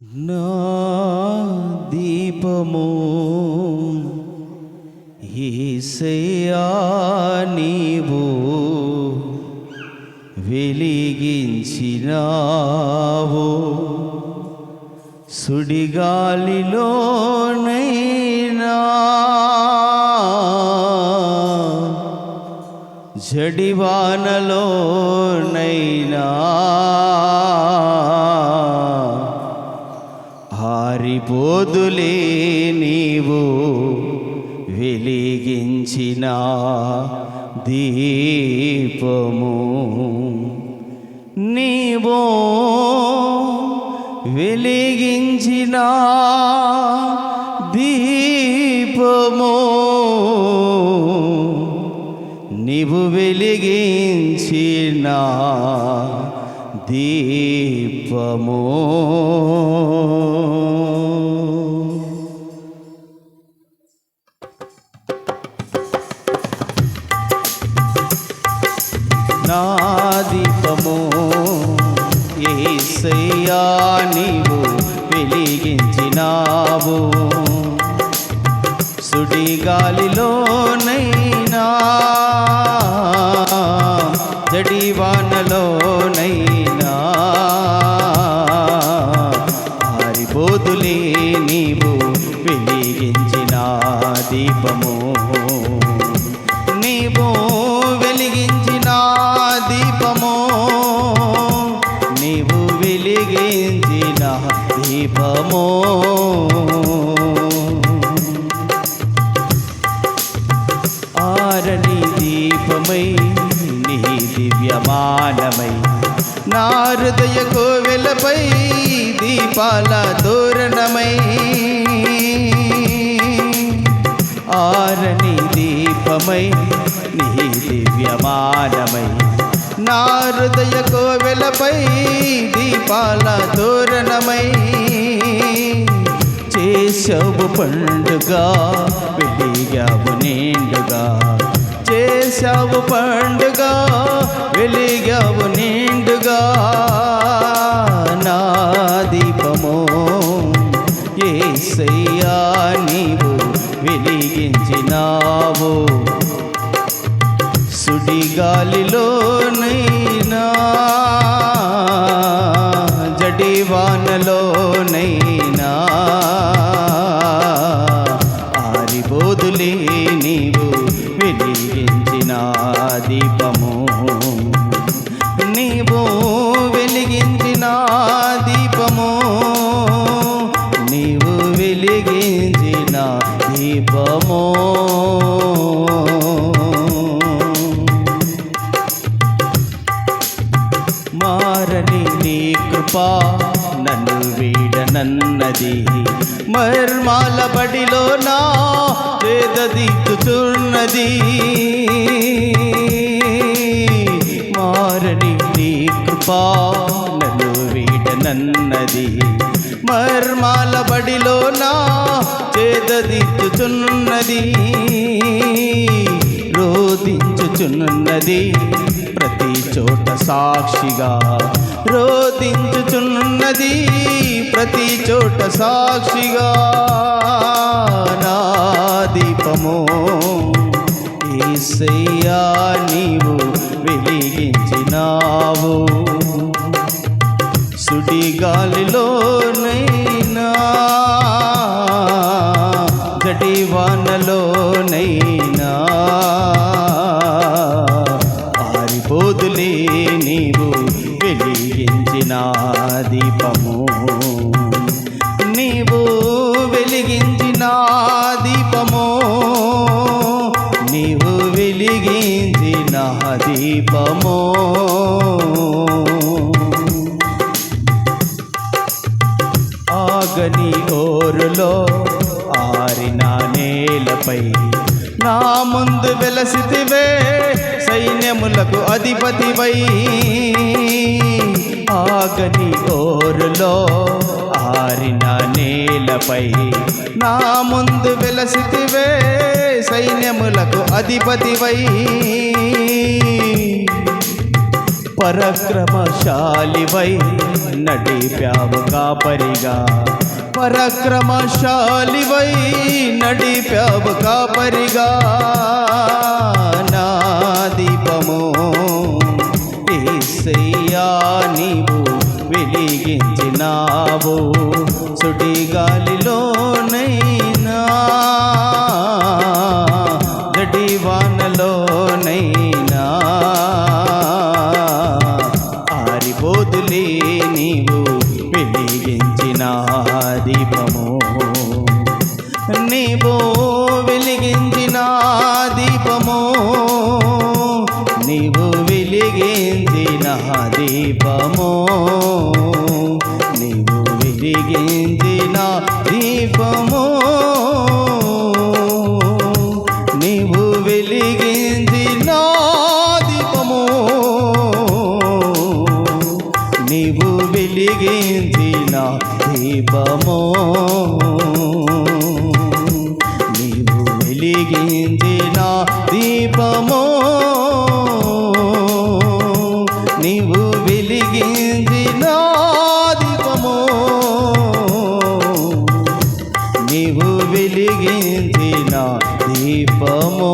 నా దీపము యేసయ్యా నీవు వెలిగించినావు, సుడిగాలిలోనైనా జడివానలోనైనా ఆరిపోదులే నీవు వెలిగించిన దీపము. నీవు వెలిగించిన దీపము, నీవు వెలిగించిన దీపము. నా దీపము యేసయ్యా నీవు వెలిగించినావు, సుడిగాలిలోనైనా జడివానలోనైనా ఆరిపోదులే నీవు వెలిగించిన దీపము. నీవు వెలిగించిన దీపము, నీవు వెలిగించిన దీపము. ఆరని దీపమై నీ దివ్యమానమై నా హృదయ కోవెలపై దీపాల తోరణమై. ఆరని దీపమై నీ దివ్యమానమై నా హృదయ కోవెలపై దీపాల తోరణమై. చేసావు పండుగ వెలిగావు నిండుగా, చేసావు పండుగ వెలిగావు నిండుగా. నా దీపము యేసయ్యా నీవు వెలిగించినావు, సుడిగాలిలోనైనా జడివానలోనైనా ఆరిపోదులే నీవు వెలిగించిన దీపము. నీవు వెలిగించిన దీపము, నీవు వెలిగించిన దీపము. మారని నీ కృపా నన్ను వీడనన్నది, మర్మాల బడిలో నా వేదదిద్దుతున్నది. మారని నీ కృపా నన్ను వీడనన్నది, మర్మాల బడిలో నా వేదదిద్దుతున్నది. రోదించుచున్నది ప్రతి చోట సాక్షిగా, రోదించుచున్నది ప్రతి చోట సాక్షిగా. నా దీపము యేసయ్యా నీవు వెలిగించినావు, సుడిగాలిలోనైనా జడివానలోనైనా ఆరిపోదులే నీవు వెలిగించిన దీపము. నీవు వెలిగించిన దీపము, నీవు వెలిగించిన దీపము. ఆగని ఓరులో ఆరిన నేలపై నా ముందు వెలసితివే, సైన్యములకు అధిపతివై. ఆగని ఓరులో ఆరిన నేలపై నా ముందు వెలసితివే, సైన్యములకు అధిపతివై. పరక్రమశాలివై నడిపావు కాపరిగా, పరక్రమశాలివై నడిపావు కాపరిగా. నా దీపము యేసయ్యా నీవు వెలిగించినావు, సుడిగాలిలోనైనా జడివానలోనైనా ఆరిపోదులే నీవు వెలిగించిన దీపము. నీవు వెలిగించిన దీపము, నీవు వెలిగించిన దీపము, నీవు వెలిగించిన దీపము, నీవు వెలిగించిన దీపము, నీవు వెలిగించిన దీపము, నీవు వెలిగించిన దీపము, నీవు వెలిగించిన దీపము, నీవు వెలిగించిన దీపము.